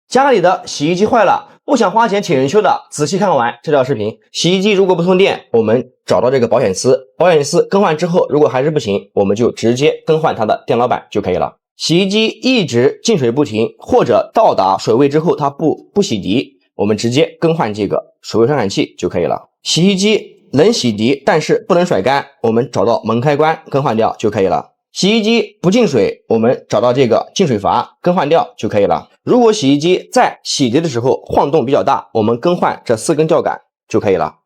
家里的洗衣机坏了，不想花钱请人修的，仔细看完这条视频。洗衣机如果不通电，我们找到这个保险丝，保险丝更换之后，如果还是不行，我们就直接更换它的电脑板就可以了。洗衣机一直进水不停，或者到达水位之后它不洗涤，我们直接更换这个水位传感器就可以了。洗衣机能洗涤，但是不能甩干，我们找到门开关更换掉就可以了。洗衣机不进水，我们找到这个进水阀更换掉就可以了。如果洗衣机在洗涤的时候晃动比较大，我们更换这4根吊杆就可以了。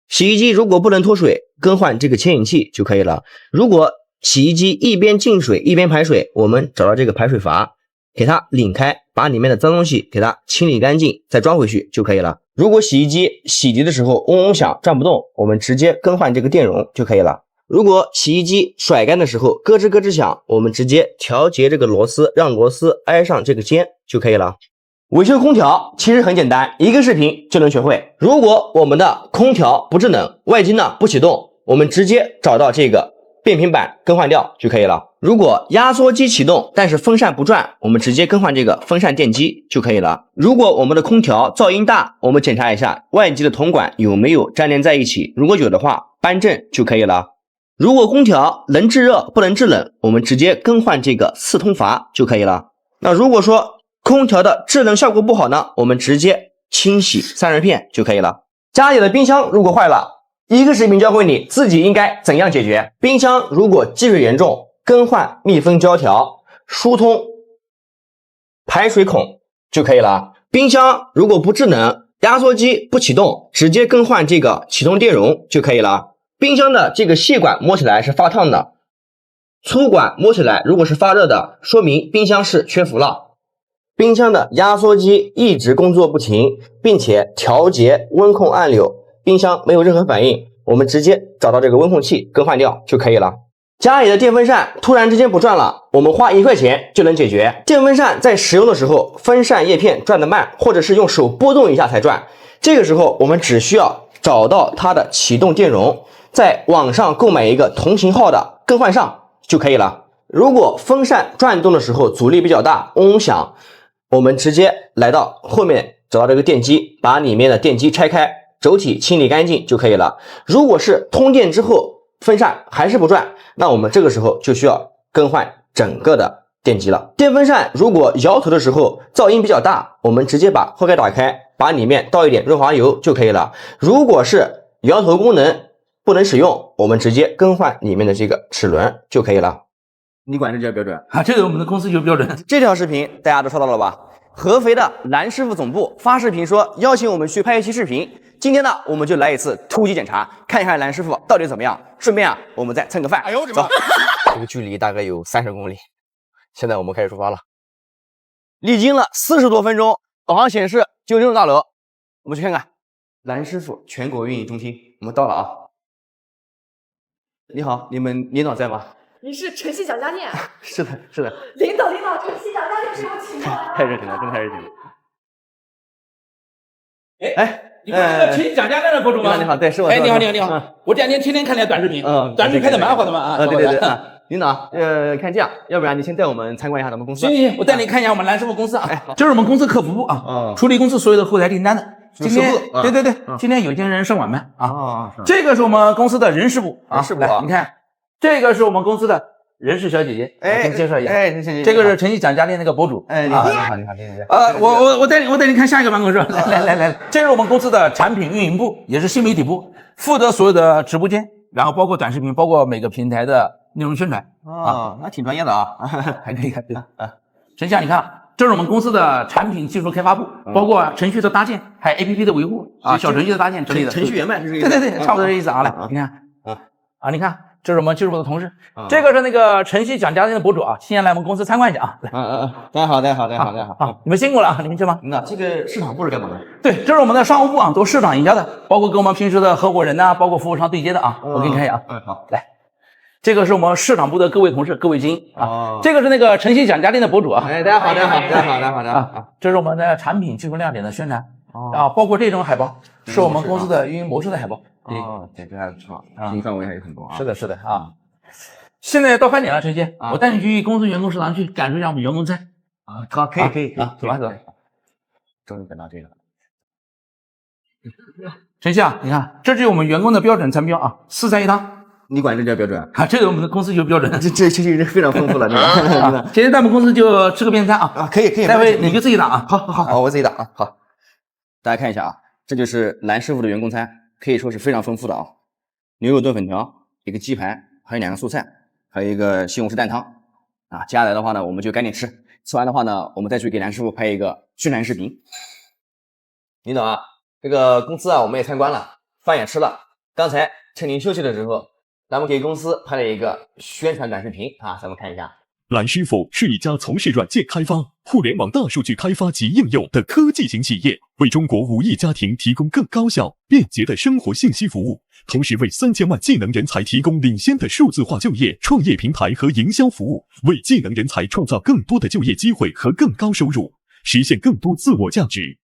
洗衣机如果不能脱水，更换这个牵引器就可以了。如果洗衣机一边进水一边排水，我们找到这个排水阀，给它拧开，把里面的脏东西给它清理干净，再装回去就可以了。如果洗衣机洗涤的时候嗡嗡响转不动，我们直接更换这个电容就可以了。如果洗衣机甩干的时候咯吱咯吱响，我们直接调节这个螺丝，让螺丝挨上这个尖就可以了。维修空调其实很简单，一个视频就能学会。如果我们的空调不制冷，外机呢不启动，我们直接找到这个变频板更换掉就可以了。如果压缩机启动，但是风扇不转，我们直接更换这个风扇电机就可以了。如果我们的空调噪音大，我们检查一下外机的铜管有没有粘连在一起，如果有的话，扳正就可以了。如果空调能制热不能制冷，我们直接更换这个4通阀就可以了。那如果说空调的制冷效果不好呢，我们直接清洗散热片就可以了。家里的冰箱如果坏了，一个视频教会你自己应该怎样解决。冰箱如果积水严重，更换密封胶条，疏通排水孔就可以了。冰箱如果不制冷，压缩机不启动，直接更换这个启动电容就可以了。冰箱的这个细管摸起来是发烫的，粗管摸起来如果是发热的，说明冰箱是缺氟了。冰箱的压缩机一直工作不停，并且调节温控按钮，冰箱没有任何反应，我们直接找到这个温控器更换掉就可以了。家里的电风扇突然之间不转了，我们花1块钱就能解决。电风扇在使用的时候，风扇叶片转得慢，或者是用手拨动一下才转，这个时候我们只需要找到它的启动电容，在网上购买一个同型号的更换上就可以了。如果风扇转动的时候阻力比较大，嗡嗡响，我们直接来到后面找到这个电机，把里面的电机拆开，轴体清理干净就可以了。如果是通电之后风扇还是不转，那我们这个时候就需要更换整个的电机了。电风扇如果摇头的时候噪音比较大，我们直接把后盖打开，把里面倒一点润滑油就可以了。如果是摇头功能不能使用，我们直接更换里面的这个齿轮就可以了。你管这叫标准啊？这个我们的公司有标准。这条视频大家都刷到了吧？合肥的蓝师傅总部发视频说邀请我们去拍一期视频，今天呢我们就来一次突击检查，看一看蓝师傅到底怎么样，顺便我们再蹭个饭。哎呦，走！这个距离大概有30公里，现在我们开始出发了。历经了40多分钟，导航显示96栋大楼，我们去看看蓝师傅全国运营中心。我们到了啊！你好，你们领导在吗？你是晨曦蒋家店？是的，是的。领导，晨曦蒋家店是我请过来的。太热情了，真的太热情了。你不是那个晨曦蒋家店的博主吗？你好，对，是我。你好，我这2天天天看你的短视频，短视频拍的蛮好的嘛啊。对。领导，看这样，要不然你先带我们参观一下咱们公司。行，我带你看一下我们蓝师傅公司啊。这是我们公司客服部啊，处理公司所有的后台订单的。今天，对，今天有些人上晚班啊。这个是我们公司的人事部啊，来，你看，这个是我们公司的人事小姐姐，给你介绍一下。这个是晨曦蒋家店那个博主。你好。我带你看下一个办公室。来，这是我们公司的产品运营部，也是新媒体部，负责所有的直播间，然后包括短视频，包括每个平台的内容宣传。那挺专业的啊，还可以看啊。陈夏，你看。这是我们公司的产品技术开发部，包括程序的搭建，还有 APP 的维护啊，小程序的搭建之类的。程序员呗，是这个。对，差不多这意思啊。来，你看，你看，这是我们技术部的同事，这个是那个晨曦蒋家店的博主啊，今天来我们公司参观一下啊。大家好。你们辛苦了啊，你们去吧。那这个市场部是干嘛的？对，这是我们的商务部啊，都市场营销的，包括跟我们平时的合伙人呐，包括服务商对接的啊。我给你看一下啊。好，来。这个是我们市场部的各位同事、各位精英啊。这个是那个晨曦蒋家店的博主啊。大家好啊。这是我们的产品技术亮点的宣传啊，包括这种海报，是我们公司的运营模式的海报。这还不错，经营范围还有很多啊。是的啊。现在到饭点了，晨曦，我带你去公司员工食堂去感受一下我们员工餐啊。好，可以啊，走吧。终于等到这个了。陈曦啊，你看，这就是我们员工的标准餐标啊，4菜1汤。你管这叫标准啊？这个我们的公司就标准，这已经非常丰富了，这个。今天在我们公司就吃个便餐啊。啊，可以，待会你就自己打啊。好，我自己打啊。好，大家看一下啊，这就是蓝师傅的员工餐，可以说是非常丰富的啊。牛肉炖粉条，一个鸡排，还有2个素菜，还有一个西红柿蛋汤啊。接下来的话呢，我们就赶紧吃，吃完的话呢，我们再去给蓝师傅拍一个宣传视频。领导啊，这个公司啊，我们也参观了，饭也吃了。刚才趁您休息的时候，咱们给公司拍了一个宣传短视频啊，咱们看一下。蓝师傅是一家从事软件开发、互联网大数据开发及应用的科技型企业，为中国5亿家庭提供更高效、便捷的生活信息服务，同时为3000万技能人才提供领先的数字化就业、创业平台和营销服务，为技能人才创造更多的就业机会和更高收入，实现更多自我价值。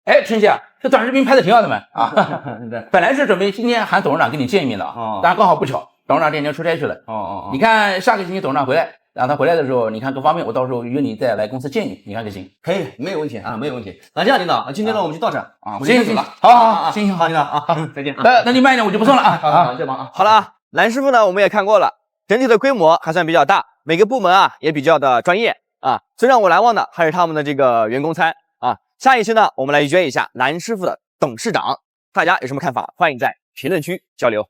哎，陈曦啊，这短视频拍的挺好的嘛啊！本来是准备今天喊董事长跟你见一面的啊，但刚好不巧，董事长这2天出差去了。你看下个星期董事长回来，然后他回来的时候，你看各方面，我到时候约你再来公司见你，你看可行？可以，没有问题啊，没有问题。那这样，领导，今天呢我们就到这儿啊，我行走了。好，行，好，领导啊，再见。那你慢一点，我就不送了啊。好，再忙啊。好了啊，蓝师傅呢我们也看过了，整体的规模还算比较大，每个部门啊也比较的专业啊。最让我难忘的还是他们的这个员工餐啊。下一期呢，我们来约一下蓝师傅的董事长，大家有什么看法？欢迎在评论区交流。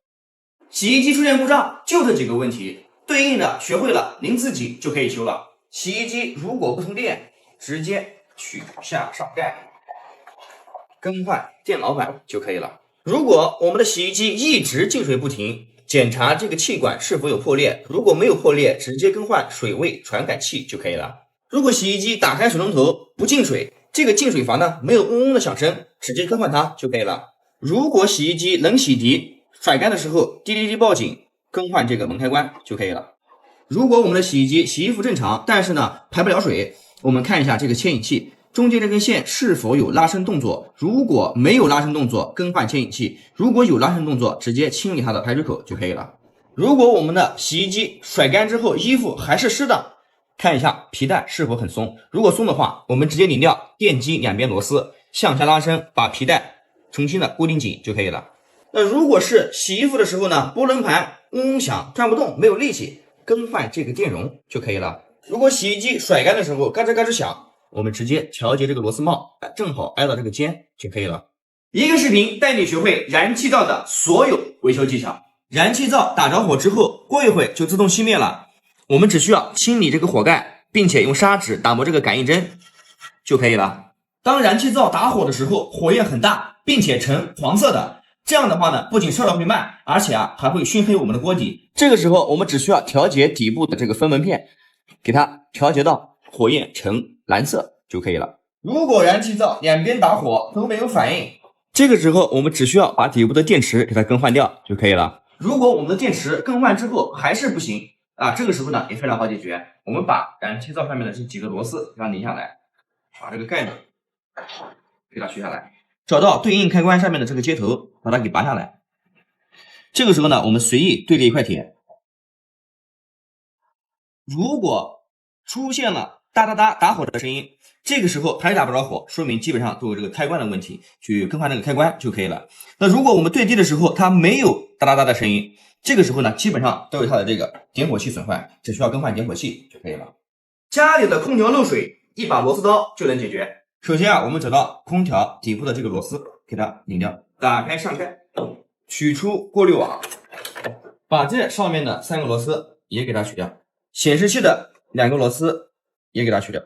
洗衣机出现故障，就这几个问题，对应的学会了，您自己就可以修了。洗衣机如果不通电，直接取下上盖，更换电脑板就可以了。如果我们的洗衣机一直进水不停，检查这个气管是否有破裂，如果没有破裂，直接更换水位传感器就可以了。如果洗衣机打开水龙头不进水，这个进水阀呢没有嗡嗡的响声，直接更换它就可以了。如果洗衣机冷洗涤甩干的时候滴滴滴报警，更换这个门开关就可以了。如果我们的洗衣机洗衣服正常，但是呢排不了水，我们看一下这个牵引器中间这根线是否有拉伸动作，如果没有拉伸动作，更换牵引器；如果有拉伸动作，直接清理它的排水口就可以了。如果我们的洗衣机甩干之后衣服还是湿的，看一下皮带是否很松，如果松的话，我们直接拧掉电机2边螺丝，向下拉伸，把皮带重新的固定紧就可以了。那如果是洗衣服的时候呢，波轮盘嗡嗡响，转不动，没有力气，更换这个电容就可以了。如果洗衣机甩干的时候嘎吱嘎吱响，我们直接调节这个螺丝帽，正好挨到这个尖就可以了。一个视频带你学会燃气灶的所有维修技巧。燃气灶打着火之后，过一会就自动熄灭了。我们只需要清理这个火盖，并且用砂纸打磨这个感应针就可以了。当燃气灶打火的时候，火焰很大，并且呈黄色的，这样的话呢，不仅烧的会慢，而且还会熏黑我们的锅底。这个时候我们只需要调节底部的这个分纹片，给它调节到火焰呈蓝色就可以了。如果燃气灶2边打火都没有反应，这个时候我们只需要把底部的电池给它更换掉就可以了。如果我们的电池更换之后还是不行这个时候呢也非常好解决，我们把燃气灶上面的这几个螺丝给它拧下来，把这个盖子给它取下来，找到对应开关上面的这个接头，把它给拔下来。这个时候呢，我们随意对着一块铁，如果出现了哒哒哒打火的声音，这个时候还打不着火，说明基本上都有这个开关的问题，去更换这个开关就可以了。那如果我们对地的时候它没有哒哒哒的声音，这个时候呢，基本上都有它的这个点火器损坏，只需要更换点火器就可以了。家里的空调漏水，一把螺丝刀就能解决。首先我们找到空调底部的这个螺丝，给它拧掉，打开上盖，取出过滤网，把这上面的3个螺丝也给它取掉，显示器的2个螺丝也给它取掉，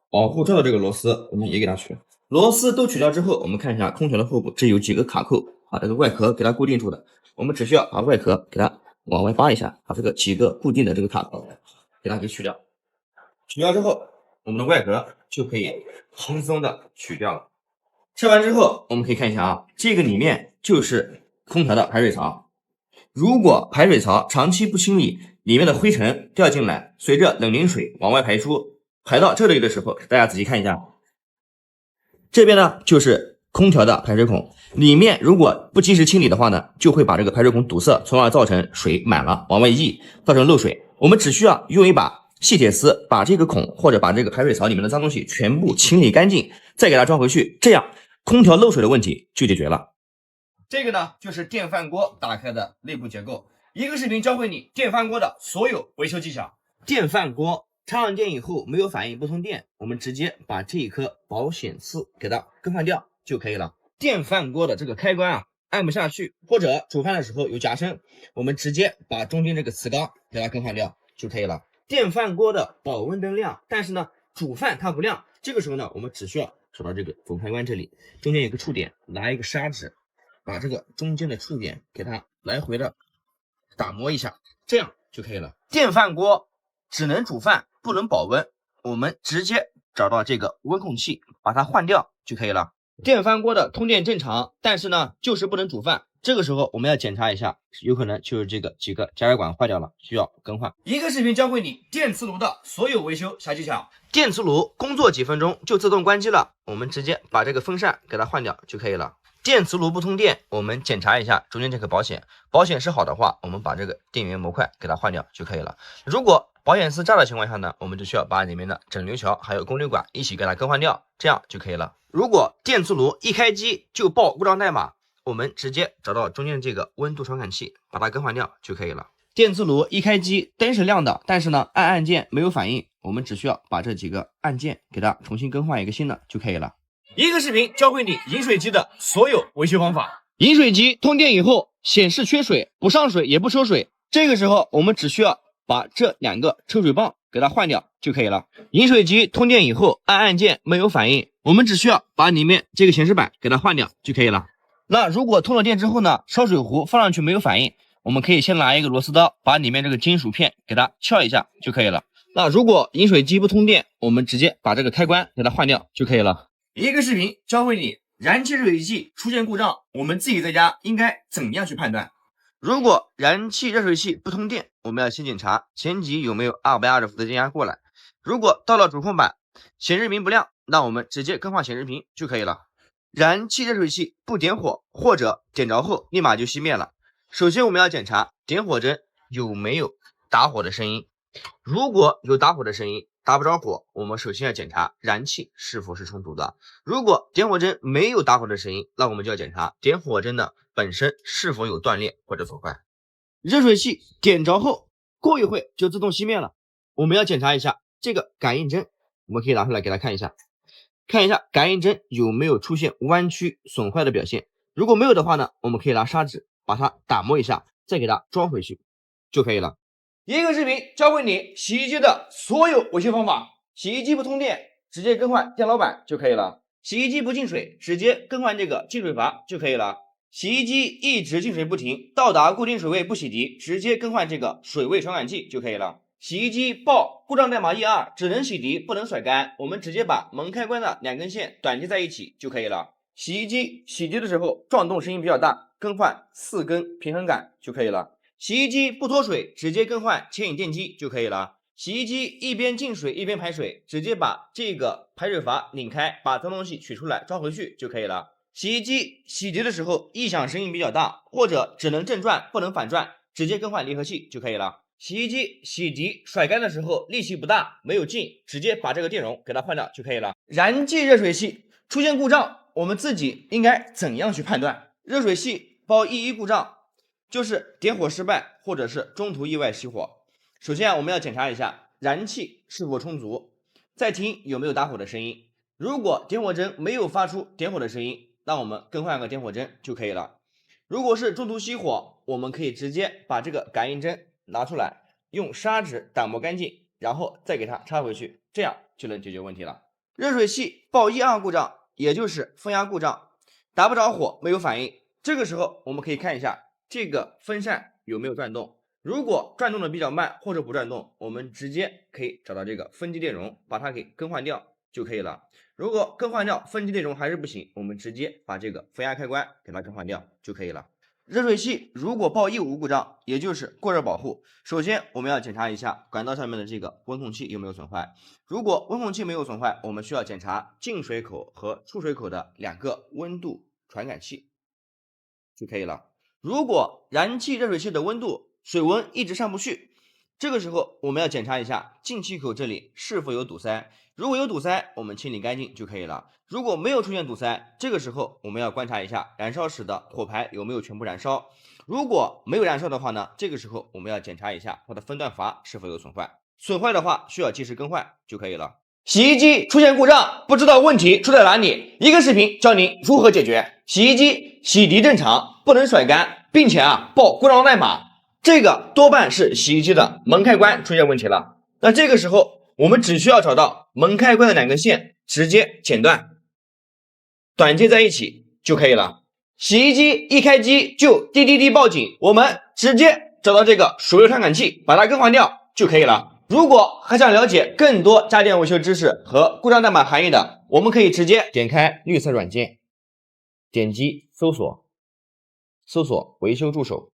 保护罩的这个螺丝我们也给它取掉。螺丝都取掉之后，我们看一下空调的后部，这有几个卡扣，把这个外壳给它固定住的。我们只需要把外壳给它往外扒一下，把这个几个固定的这个卡扣给它给取掉。取掉之后，我们的外壳就可以轻松的取掉了。拆完之后，我们可以看一下这个里面就是空调的排水槽。如果排水槽长期不清理，里面的灰尘掉进来，随着冷凝水往外排出，排到这里的时候，大家仔细看一下，这边呢就是空调的排水孔，里面如果不及时清理的话呢，就会把这个排水孔堵塞，从而造成水满了往外溢，造成漏水。我们只需要用一把细铁丝把这个孔或者把这个排水槽里面的脏东西全部清理干净，再给它装回去，这样空调漏水的问题就解决了。这个呢就是电饭锅打开的内部结构，一个视频教会你电饭锅的所有维修技巧。电饭锅插上电以后没有反应不通电，我们直接把这一颗保险丝给它更换掉就可以了。电饭锅的这个开关啊按不下去，或者煮饭的时候有夹生，我们直接把中间这个磁缸给它更换掉就可以了。电饭锅的保温灯亮，但是呢煮饭它不亮，这个时候呢我们只需要找到这个总开关这里，中间有个触点，拿一个砂纸把这个中间的触点给它来回的打磨一下，这样就可以了。电饭锅只能煮饭不能保温，我们直接找到这个温控器把它换掉就可以了。电饭锅的通电正常，但是呢就是不能煮饭，这个时候我们要检查一下，有可能就是这个几个加热管坏掉了，需要更换。一个视频教会你电磁炉的所有维修小技巧。电磁炉工作几分钟就自动关机了，我们直接把这个风扇给它换掉就可以了。电磁炉不通电，我们检查一下中间这个保险，保险是好的话，我们把这个电源模块给它换掉就可以了。如果保险丝炸的情况下呢，我们就需要把里面的整流桥还有功率管一起给它更换掉，这样就可以了。如果电磁炉一开机就报故障代码，我们直接找到中间这个温度传感器把它更换掉就可以了。电磁炉一开机灯是亮的，但是呢按按键没有反应，我们只需要把这几个按键给它重新更换一个新的就可以了。一个视频教会你饮水机的所有维修方法。饮水机通电以后显示缺水，不上水也不抽水，这个时候我们只需要把这两个抽水泵给它换掉就可以了。饮水机通电以后按按键没有反应，我们只需要把里面这个显示板给它换掉就可以了。那如果通了电之后呢，烧水壶放上去没有反应，我们可以先拿一个螺丝刀把里面这个金属片给它撬一下就可以了。那如果饮水机不通电，我们直接把这个开关给它换掉就可以了。一个视频教会你燃气热水器出现故障，我们自己在家应该怎样去判断。如果燃气热水器不通电，我们要先检查前级有没有220伏的电压过来。如果到了主控板显示屏不亮，那我们直接更换显示屏就可以了。燃气热水器不点火或者点着后立马就熄灭了，首先我们要检查点火针有没有打火的声音。如果有打火的声音，打不着火，我们首先要检查燃气是否是充足的。如果点火针没有打火的声音，那我们就要检查点火针的本身是否有断裂或者损坏。热水器点着后过一会就自动熄灭了，我们要检查一下这个感应针，我们可以拿出来给它看一下，看一下感应针有没有出现弯曲损坏的表现。如果没有的话呢，我们可以拿砂纸把它打磨一下，再给它装回去就可以了。一个视频教会你洗衣机的所有维修方法。洗衣机不通电，直接更换电老板就可以了。洗衣机不进水，直接更换这个进水阀就可以了。洗衣机一直进水不停，到达固定水位不洗涤，直接更换这个水位传感器就可以了。洗衣机报故障代码12，只能洗涤不能甩干，我们直接把门开关的两根线短接在一起就可以了。洗衣机洗涤的时候撞动声音比较大，更换4根平衡杆就可以了。洗衣机不脱水，直接更换牵引电机就可以了。洗衣机一边进水一边排水，直接把这个排水阀拧开，把脏东西取出来装回去就可以了。洗衣机洗涤的时候异响声音比较大，或者只能正转不能反转，直接更换离合器就可以了。洗衣机洗涤甩干的时候力气不大没有劲，直接把这个电容给它换掉就可以了。燃气热水器出现故障，我们自己应该怎样去判断？热水器报E1故障，就是点火失败或者是中途意外熄火。首先我们要检查一下燃气是否充足，再听有没有打火的声音。如果点火针没有发出点火的声音，那我们更换个点火针就可以了。如果是中途熄火，我们可以直接把这个感应针拿出来，用砂纸打磨干净，然后再给它插回去，这样就能解决问题了。热水器报1、2故障，也就是风压故障，打不着火没有反应，这个时候我们可以看一下这个风扇有没有转动。如果转动的比较慢或者不转动，我们直接可以找到这个分级电容，把它给更换掉就可以了。如果更换掉分级电容还是不行，我们直接把这个风压开关给它更换掉就可以了。热水器如果报E5故障，也就是过热保护，首先我们要检查一下管道上面的这个温控器有没有损坏。如果温控器没有损坏，我们需要检查进水口和出水口的2个温度传感器就可以了。如果燃气热水器的温度水温一直上不去，这个时候我们要检查一下进气口这里是否有堵塞，如果有堵塞，我们清理干净就可以了。如果没有出现堵塞，这个时候我们要观察一下燃烧时的火排有没有全部燃烧。如果没有燃烧的话呢，这个时候我们要检查一下它的分段阀是否有损坏，损坏的话需要及时更换就可以了。洗衣机出现故障，不知道问题出在哪里，一个视频教您如何解决。洗衣机洗涤正常，不能甩干，并且报故障代码，这个多半是洗衣机的门开关出现问题了。那这个时候我们只需要找到门开关的2根线，直接剪断，短接在一起就可以了。洗衣机一开机就滴滴滴报警，我们直接找到这个手榴传感器，把它更换掉就可以了。如果还想了解更多家电维修知识和故障代码含义的，我们可以直接点开绿色软件，点击搜索维修助手，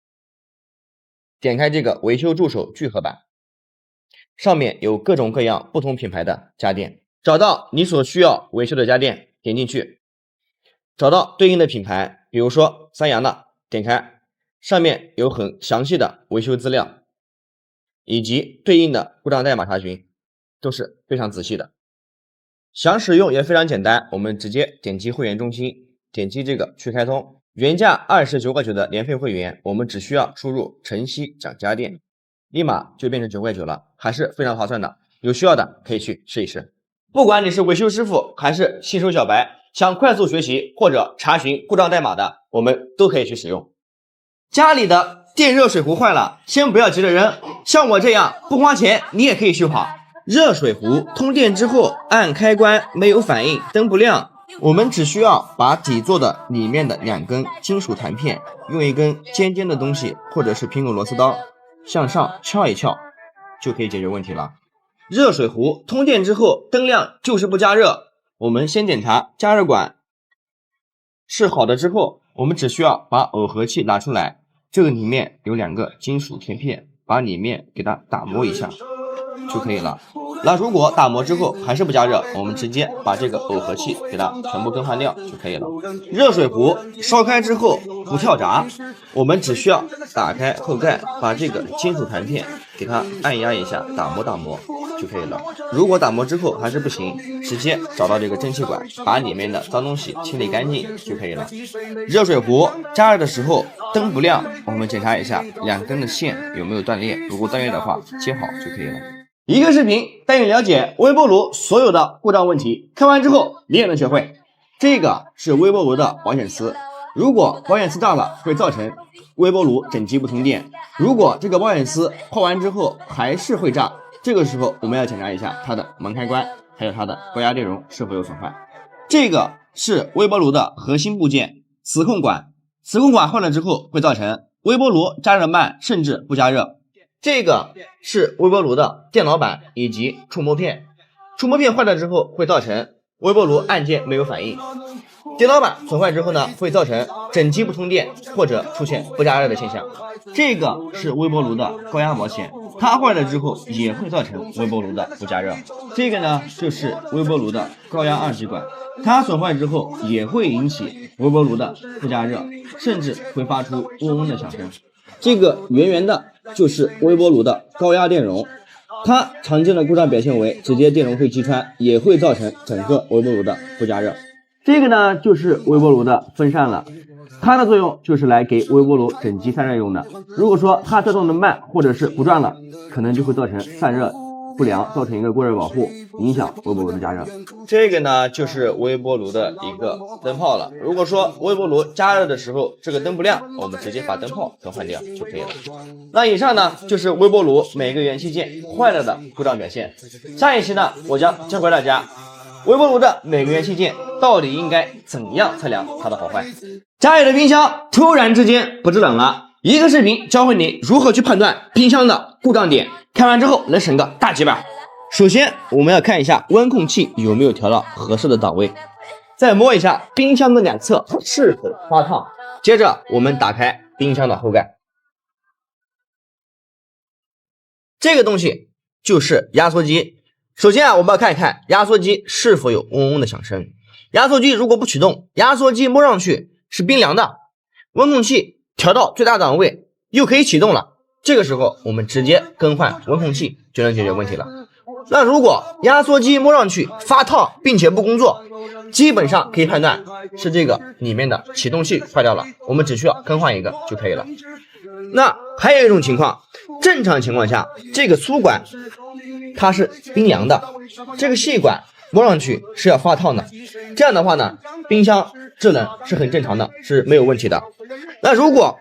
点开这个维修助手聚合版，上面有各种各样不同品牌的家电，找到你所需要维修的家电，点进去，找到对应的品牌，比如说三洋的，点开，上面有很详细的维修资料以及对应的故障代码查询，都是非常仔细的。想使用也非常简单，我们直接点击会员中心，点击这个去开通，原价29.9的年费会员，我们只需要输入晨曦讲家电，立马就变成9.9了，还是非常划算的。有需要的可以去试一试。不管你是维修师傅还是新手小白，想快速学习或者查询故障代码的，我们都可以去使用。家里的电热水壶坏了，先不要急着扔，像我这样不花钱你也可以修好。热水壶通电之后按开关没有反应，灯不亮，我们只需要把底座的里面的2根金属弹片用一根尖尖的东西或者是苹果螺丝刀向上敲一敲，就可以解决问题了。热水壶通电之后灯亮就是不加热，我们先检查加热管是好的之后，我们只需要把耦合器拿出来，这个里面有2个金属贴片，把里面给它打磨一下就可以了。那如果打磨之后还是不加热，我们直接把这个耦合器给它全部更换掉就可以了。热水壶烧开之后不跳闸，我们只需要打开后盖，把这个金属弹片给它按压一下，打磨就可以了。如果打磨之后还是不行，直接找到这个蒸汽管，把里面的脏东西清理干净就可以了。热水壶加热的时候灯不亮，我们检查一下2根的线有没有断裂，如果断裂的话接好就可以了。一个视频带你了解微波炉所有的故障问题，看完之后你也能学会。这个是微波炉的保险丝，如果保险丝炸了会造成微波炉整机不通电，如果这个保险丝换完之后还是会炸，这个时候我们要检查一下它的门开关还有它的高压电容是否有损坏。这个是微波炉的核心部件磁控管，磁控管换了之后会造成微波炉加热慢甚至不加热。这个是微波炉的电脑板以及触摸片，触摸片坏了之后会造成微波炉按键没有反应，电脑板损坏之后呢，会造成整机不通电或者出现不加热的现象。这个是微波炉的高压毛线，它坏了之后也会造成微波炉的不加热。这个呢就是微波炉的高压2极管，它损坏之后也会引起微波炉的不加热，甚至会发出嗡嗡的响声。这个圆圆的就是微波炉的高压电容，它常见的故障表现为直接电容会击穿，也会造成整个微波炉的不加热。这个呢就是微波炉的风扇了，它的作用就是来给微波炉整机散热用的。如果说它调动的慢或者是不转了，可能就会造成散热不良，造成一个过热保护，影响微波炉的加热。这个呢就是微波炉的一个灯泡了，如果说微波炉加热的时候这个灯不亮，我们直接把灯泡更换掉就可以了。那以上呢就是微波炉每个元器件坏了的故障表现。下一期呢我将教给大家微波炉的每个元器件到底应该怎样测量它的好坏。家里的冰箱突然之间不制冷了，一个视频教会你如何去判断冰箱的故障点，看完之后能省个大几百。首先我们要看一下温控器有没有调到合适的档位，再摸一下冰箱的2侧是否发烫。接着我们打开冰箱的后盖，这个东西就是压缩机。首先我们要看一看压缩机是否有嗡嗡的响声。压缩机如果不启动，压缩机摸上去是冰凉的。温控器调到最大档位又可以启动了，这个时候我们直接更换温控器就能解决问题了。那如果压缩机摸上去发烫并且不工作，基本上可以判断是这个里面的启动器坏掉了，我们只需要更换一个就可以了。那还有一种情况，正常情况下这个粗管它是冰凉的，这个细管摸上去是要发烫的，这样的话呢，冰箱制冷是很正常的，是没有问题的。那如果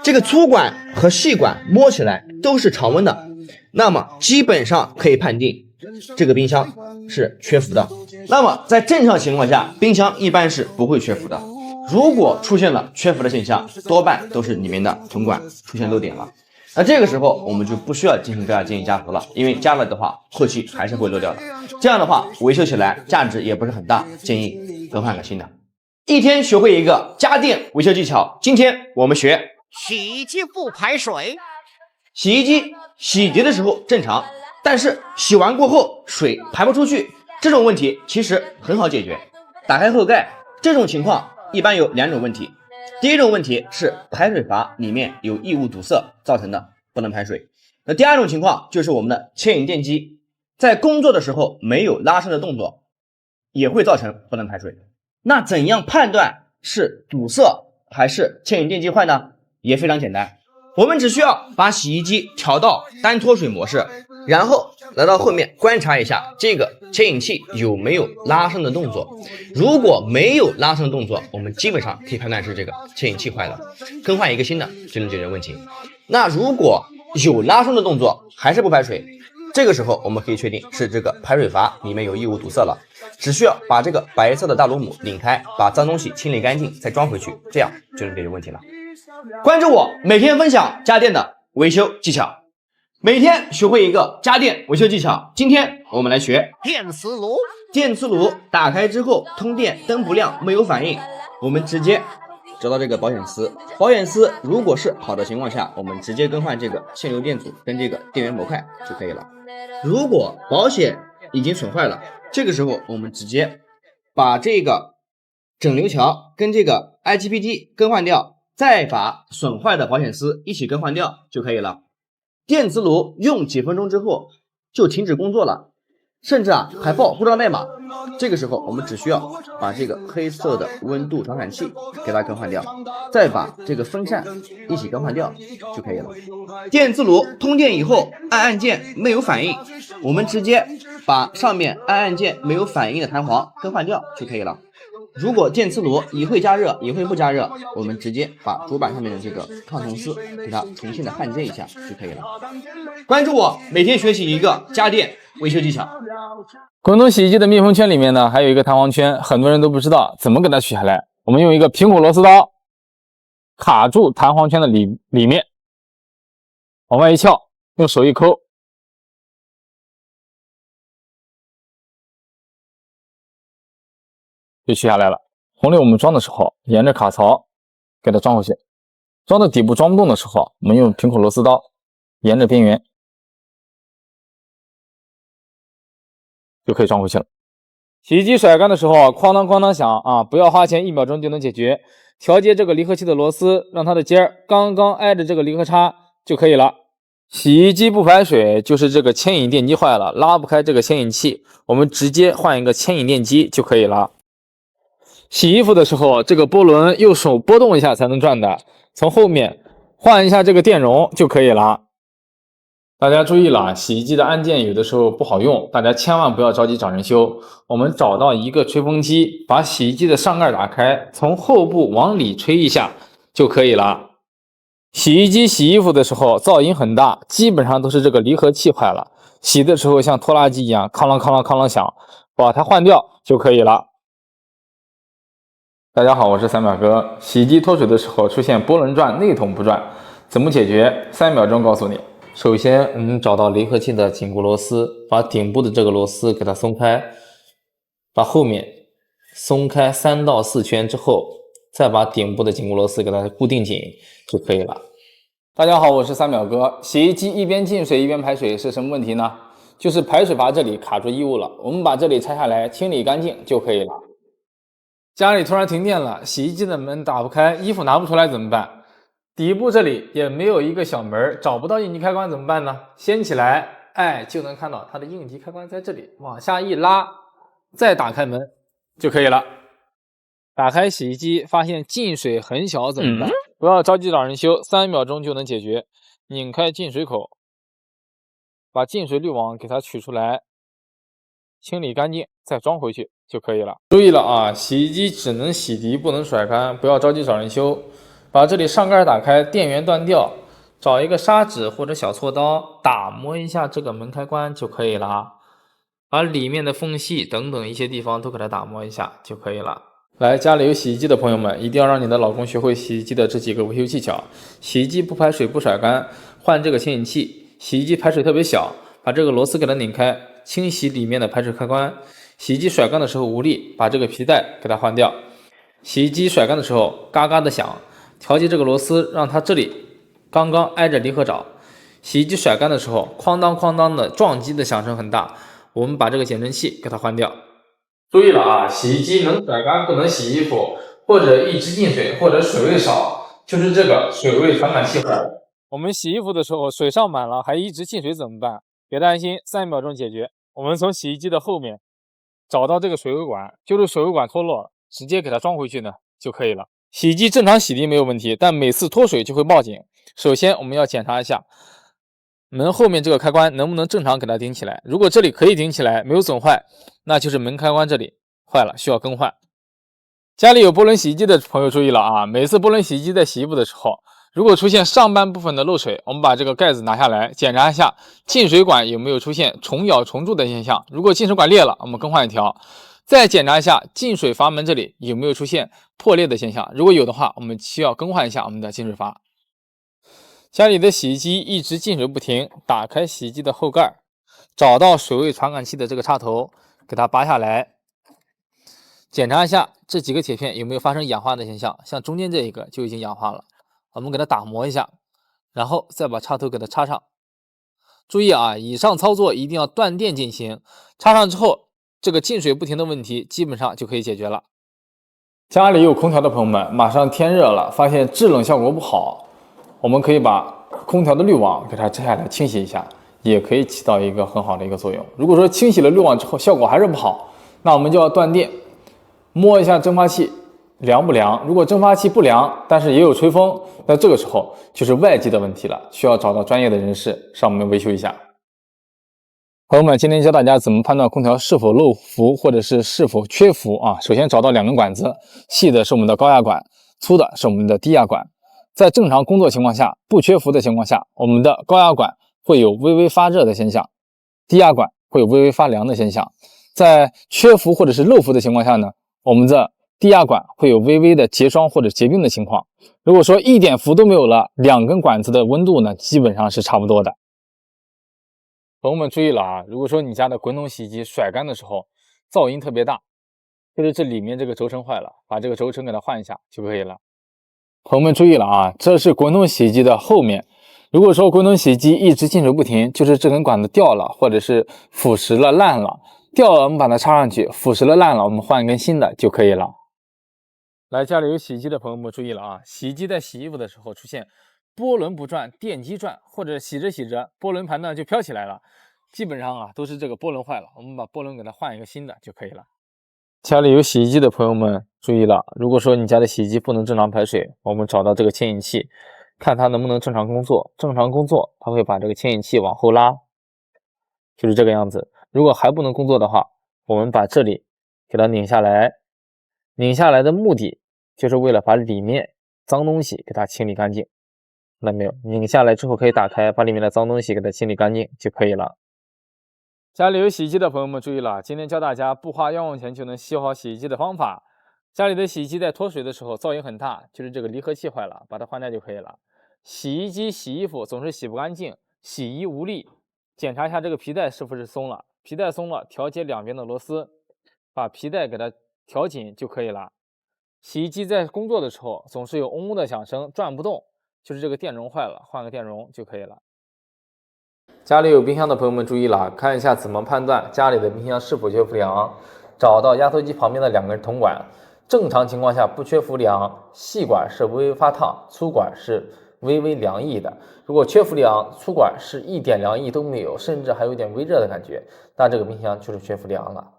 这个粗管和细管摸起来都是常温的，那么基本上可以判定这个冰箱是缺伏的。那么在正常情况下，冰箱一般是不会缺伏的。如果出现了缺伏的现象，多半都是里面的铜管出现漏点了。那这个时候我们就不需要进行建议加氟了，因为加了的话后期还是会漏掉的。这样的话维修起来价值也不是很大，建议更换个新的。一天学会一个家电维修技巧，今天我们学洗衣机不排水。洗衣机洗涤的时候正常，但是洗完过后水排不出去，这种问题其实很好解决。打开后盖，这种情况一般有2种问题。第一种问题是排水阀里面有异物堵塞造成的，不能排水。那第二种情况就是我们的牵引电机在工作的时候没有拉伸的动作，也会造成不能排水。那怎样判断是堵塞还是牵引电机坏呢？也非常简单，我们只需要把洗衣机调到单脱水模式，然后来到后面观察一下这个牵引器有没有拉伸的动作。如果没有拉伸的动作，我们基本上可以判断是这个牵引器坏了，更换一个新的就能解决问题。那如果有拉伸的动作还是不排水，这个时候我们可以确定是这个排水阀里面有异物堵塞了，只需要把这个白色的大螺母拧开，把脏东西清理干净再装回去，这样就能解决问题了。关注我，每天分享家电的维修技巧，每天学会一个家电维修技巧。今天我们来学电磁炉。电磁炉打开之后通电灯不亮没有反应，我们直接找到这个保险丝，保险丝如果是好的情况下，我们直接更换这个线流电阻跟这个电源模块就可以了。如果保险已经损坏了，这个时候我们直接把这个整流桥跟这个 IGBT 更换掉，再把损坏的保险丝一起更换掉就可以了。电磁炉用几分钟之后就停止工作了，甚至还报故障代码。这个时候我们只需要把这个黑色的温度传感器给它更换掉，再把这个风扇一起更换掉就可以了。电磁炉通电以后按按键没有反应，我们直接把上面按按键没有反应的弹簧更换掉就可以了。如果电磁炉也会加热也会不加热，我们直接把主板上面的这个抗铜丝给它重新的焊接一下就可以了。关注我，每天学习一个家电维修技巧。滚筒洗衣机的密封圈里面呢，还有一个弹簧圈，很多人都不知道怎么给它取下来。我们用一个苹果螺丝刀卡住弹簧圈的里面，往外一撬，用手一抠，就取下来了。红类我们装的时候，沿着卡槽给它装回去。装到底部装不动的时候，我们用苹果螺丝刀沿着边缘就可以装回去了。洗衣机甩干的时候哐当哐当响啊，不要花钱，1秒钟就能解决。调节这个离合器的螺丝，让它的尖儿刚刚挨着这个离合叉就可以了。洗衣机不排水就是这个牵引电机坏了，拉不开这个牵引器，我们直接换一个牵引电机就可以了。洗衣服的时候，这个波轮用手拨动一下才能转的，从后面换一下这个电容就可以了。大家注意了，洗衣机的按键有的时候不好用，大家千万不要着急找人修。我们找到一个吹风机，把洗衣机的上盖打开，从后部往里吹一下就可以了。洗衣机洗衣服的时候噪音很大，基本上都是这个离合器坏了，洗的时候像拖拉机一样哐啷哐啷哐啷响，把它换掉就可以了。大家好，我是3秒哥。洗衣机脱水的时候出现波轮转内筒不转，怎么解决？3秒钟告诉你。首先我们找到离合器的紧固螺丝，把顶部的这个螺丝给它松开，把后面松开3到4圈之后，再把顶部的紧固螺丝给它固定紧就可以了。大家好，我是3秒哥。洗衣机一边进水一边排水是什么问题呢？就是排水阀这里卡住异物了，我们把这里拆下来清理干净就可以了。家里突然停电了，洗衣机的门打不开，衣服拿不出来怎么办？底部这里也没有一个小门，找不到应急开关怎么办呢？掀起来，哎，就能看到它的应急开关在这里，往下一拉，再打开门就可以了。打开洗衣机，发现进水很小怎么办？不要着急找人修，3秒钟就能解决。拧开进水口，把进水滤网给它取出来，清理干净，再装回去就可以了。注意了啊，洗衣机只能洗涤，不能甩干，不要着急找人修。把这里上盖打开，电源断掉，找一个砂纸或者小锉刀打磨一下这个门开关就可以了。把里面的缝隙等等一些地方都给它打磨一下就可以了。来，家里有洗衣机的朋友们，一定要让你的老公学会洗衣机的这几个维修技巧。洗衣机不排水不甩干，换这个牵引器。洗衣机排水特别小，把这个螺丝给它拧开，清洗里面的排水开关。洗衣机甩干的时候无力，把这个皮带给它换掉。洗衣机甩干的时候嘎嘎的响，调节这个螺丝，让它这里刚刚挨着离合爪。洗衣机甩干的时候哐当哐当的撞击的响声很大，我们把这个减震器给它换掉。注意了啊，洗衣机能甩干不能洗衣服，或者一直进水，或者水位少，就是这个水位传感器坏了。我们洗衣服的时候水上满了还一直进水怎么办？别担心，3秒钟解决。我们从洗衣机的后面找到这个水位管，就是水位管脱落了，直接给它装回去呢就可以了。洗衣机正常洗涤没有问题，但每次脱水就会报警。首先我们要检查一下门后面这个开关能不能正常给它顶起来，如果这里可以顶起来没有损坏，那就是门开关这里坏了，需要更换。家里有波轮洗衣机的朋友注意了啊，每次波轮洗衣机在洗衣服的时候，如果出现上半部分的漏水，我们把这个盖子拿下来检查一下进水管有没有出现虫咬虫蛀的现象，如果进水管裂了，我们更换一条。再检查一下进水阀门这里有没有出现破裂的现象，如果有的话，我们需要更换一下我们的进水阀。家里的洗衣机一直进水不停，打开洗衣机的后盖，找到水位传感器的这个插头，给它拔下来，检查一下这几个铁片有没有发生氧化的现象，像中间这一个就已经氧化了，我们给它打磨一下，然后再把插头给它插上。注意啊，以上操作一定要断电进行，插上之后这个进水不停的问题基本上就可以解决了。家里有空调的朋友们，马上天热了，发现制冷效果不好，我们可以把空调的滤网给它拆下来清洗一下，也可以起到一个很好的一个作用。如果说清洗了滤网之后效果还是不好，那我们就要断电，摸一下蒸发器凉不凉，如果蒸发器不凉但是也有吹风，那这个时候就是外机的问题了，需要找到专业的人士上门维修一下。朋友们，今天教大家怎么判断空调是否漏伏或者是否缺伏啊。首先找到2根管子，细的是我们的高压管，粗的是我们的低压管。在正常工作情况下，不缺伏的情况下，我们的高压管会有微微发热的现象，低压管会有微微发凉的现象。在缺伏或者是漏伏的情况下呢，我们的低压管会有微微的结霜或者结冰的情况。如果说一点伏都没有了，2根管子的温度呢基本上是差不多的。朋友们注意了啊，如果说你家的滚筒洗衣机甩干的时候噪音特别大，就是这里面这个轴承坏了，把这个轴承给它换一下就可以了。朋友们注意了啊，这是滚筒洗衣机的后面，如果说滚筒洗衣机一直进水不停，就是这根管子掉了或者是腐蚀了烂了，掉了我们把它插上去，腐蚀了烂了我们换一根新的就可以了。来，家里有洗衣机的朋友们注意了啊，洗衣机在洗衣服的时候出现波轮不转电机转，或者洗着洗着波轮盘呢就飘起来了，基本上啊都是这个波轮坏了，我们把波轮给它换一个新的就可以了。家里有洗衣机的朋友们注意了，如果说你家的洗衣机不能正常排水，我们找到这个牵引器，看它能不能正常工作。正常工作它会把这个牵引器往后拉，就是这个样子。如果还不能工作的话，我们把这里给它拧下来，拧下来的目的就是为了把里面脏东西给它清理干净。看到没有？拧下来之后可以打开，把里面的脏东西给它清理干净就可以了。家里有洗衣机的朋友们注意了，今天教大家不花冤枉钱就能修好洗衣机的方法。家里的洗衣机在脱水的时候噪音很大，就是这个离合器坏了，把它换掉就可以了。洗衣机洗衣服总是洗不干净，洗衣无力，检查一下这个皮带是不是松了，皮带松了，调节两边的螺丝，把皮带给它调紧就可以了。洗衣机在工作的时候总是有嗡嗡的响声，转不动，就是这个电容坏了，换个电容就可以了。家里有冰箱的朋友们注意了，看一下怎么判断家里的冰箱是否缺氟良。找到压缩机旁边的2根铜管，正常情况下不缺氟良，细管是微微发烫，粗管是微微凉意的。如果缺氟利昂，粗管是一点凉意都没有，甚至还有点微热的感觉，那这个冰箱就是缺氟利昂了。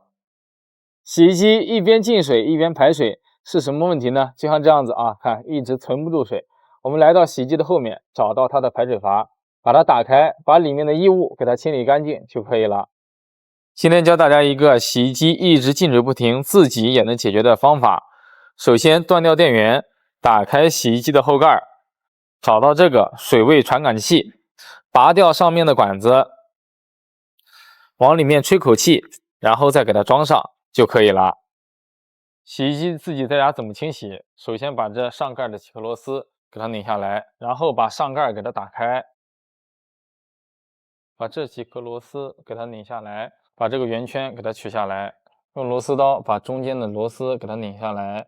洗衣机一边进水一边排水是什么问题呢？就像这样子啊，看一直存不住水。我们来到洗衣机的后面，找到它的排水阀，把它打开，把里面的异物给它清理干净就可以了。今天教大家一个洗衣机一直进水不停，自己也能解决的方法。首先断掉电源，打开洗衣机的后盖，找到这个水位传感器，拔掉上面的管子，往里面吹口气，然后再给它装上就可以了。洗衣机自己在家怎么清洗？首先把这上盖的几颗螺丝给它拧下来，然后把上盖给它打开，把这几颗螺丝给它拧下来，把这个圆圈给它取下来，用螺丝刀把中间的螺丝给它拧下来，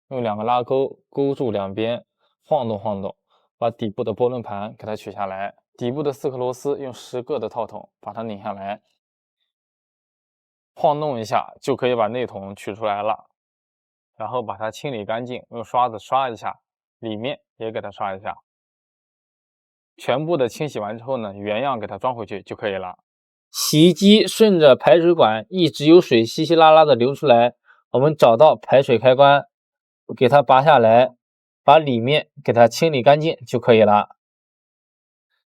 用2个拉钩勾住两边，晃动晃动，把底部的波轮盘给它取下来，底部的4颗螺丝用10个的套筒把它拧下来，晃动一下就可以把内筒取出来了，然后把它清理干净，用刷子刷一下，里面也给它刷一下。全部的清洗完之后呢，原样给它装回去就可以了。洗衣机顺着排水管一直有水稀稀拉拉的流出来，我们找到排水开关，给它拔下来，把里面给它清理干净就可以了。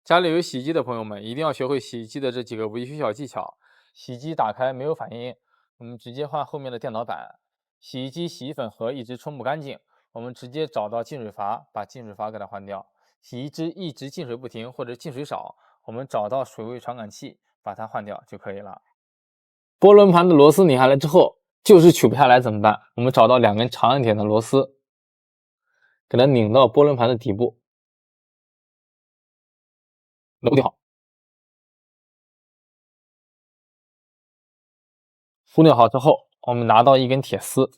家里有洗衣机的朋友们，一定要学会洗衣机的这几个维修小技巧。洗衣机打开没有反应，我们直接换后面的电脑板。洗衣机洗衣粉盒一直冲不干净，我们直接找到进水阀，把进水阀给它换掉。洗衣机一直进水不停或者进水少，我们找到水位传感器，把它换掉就可以了。波轮盘的螺丝拧下来之后，就是取不下来怎么办？我们找到2根长一点的螺丝，给它拧到波轮盘的底部，弄定好。梳拧好之后，我们拿到一根铁丝，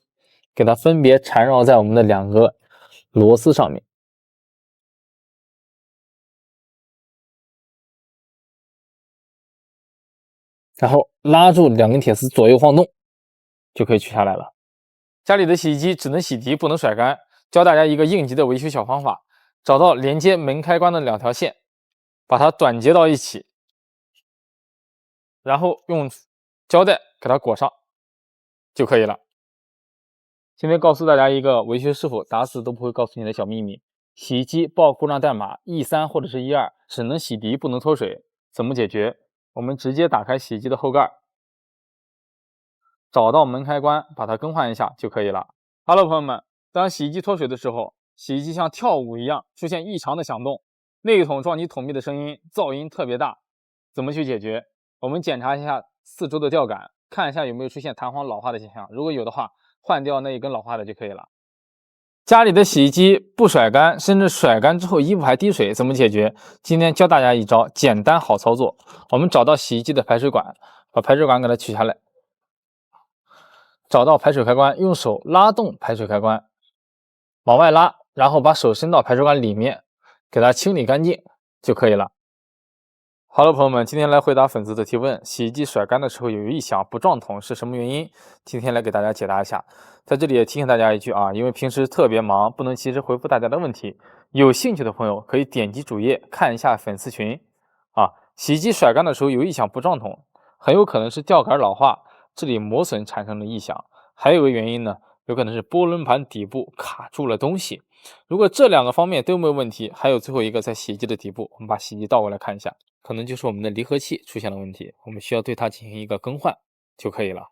给它分别缠绕在我们的2个螺丝上面。然后拉住2根铁丝左右晃动，就可以取下来了。家里的洗衣机只能洗涤不能甩干，教大家一个应急的维修小方法：找到连接门开关的2条线，把它短接到一起，然后用胶带给它裹上就可以了。今天告诉大家一个维修师傅打死都不会告诉你的小秘密：洗衣机报故障代码 E3 或者是 E2，只能洗涤不能脱水。怎么解决？我们直接打开洗衣机的后盖，找到门开关，把它更换一下就可以了。Hello， 朋友们，当洗衣机脱水的时候，洗衣机像跳舞一样出现异常的响动，内筒撞击筒壁的声音噪音特别大。怎么去解决？我们检查一下四周的吊杆，看一下有没有出现弹簧老化的现象，如果有的话，换掉那一根老化的就可以了。家里的洗衣机不甩干，甚至甩干之后衣服还滴水，怎么解决？今天教大家一招，简单好操作。我们找到洗衣机的排水管，把排水管给它取下来，找到排水开关，用手拉动排水开关，往外拉，然后把手伸到排水管里面，给它清理干净就可以了。好了，朋友们，今天来回答粉丝的提问：洗衣机甩干的时候有异响不撞筒是什么原因？今天来给大家解答一下。在这里也提醒大家一句啊，因为平时特别忙，不能及时回复大家的问题。有兴趣的朋友可以点击主页看一下粉丝群啊。洗衣机甩干的时候有异响不撞筒，很有可能是吊杆老化，这里磨损产生了异响。还有个原因呢，有可能是波轮盘底部卡住了东西。如果这2个方面都没有问题，还有最后一个在洗衣机的底部，我们把洗衣机倒过来看一下，可能就是我们的离合器出现了问题，我们需要对它进行一个更换就可以了。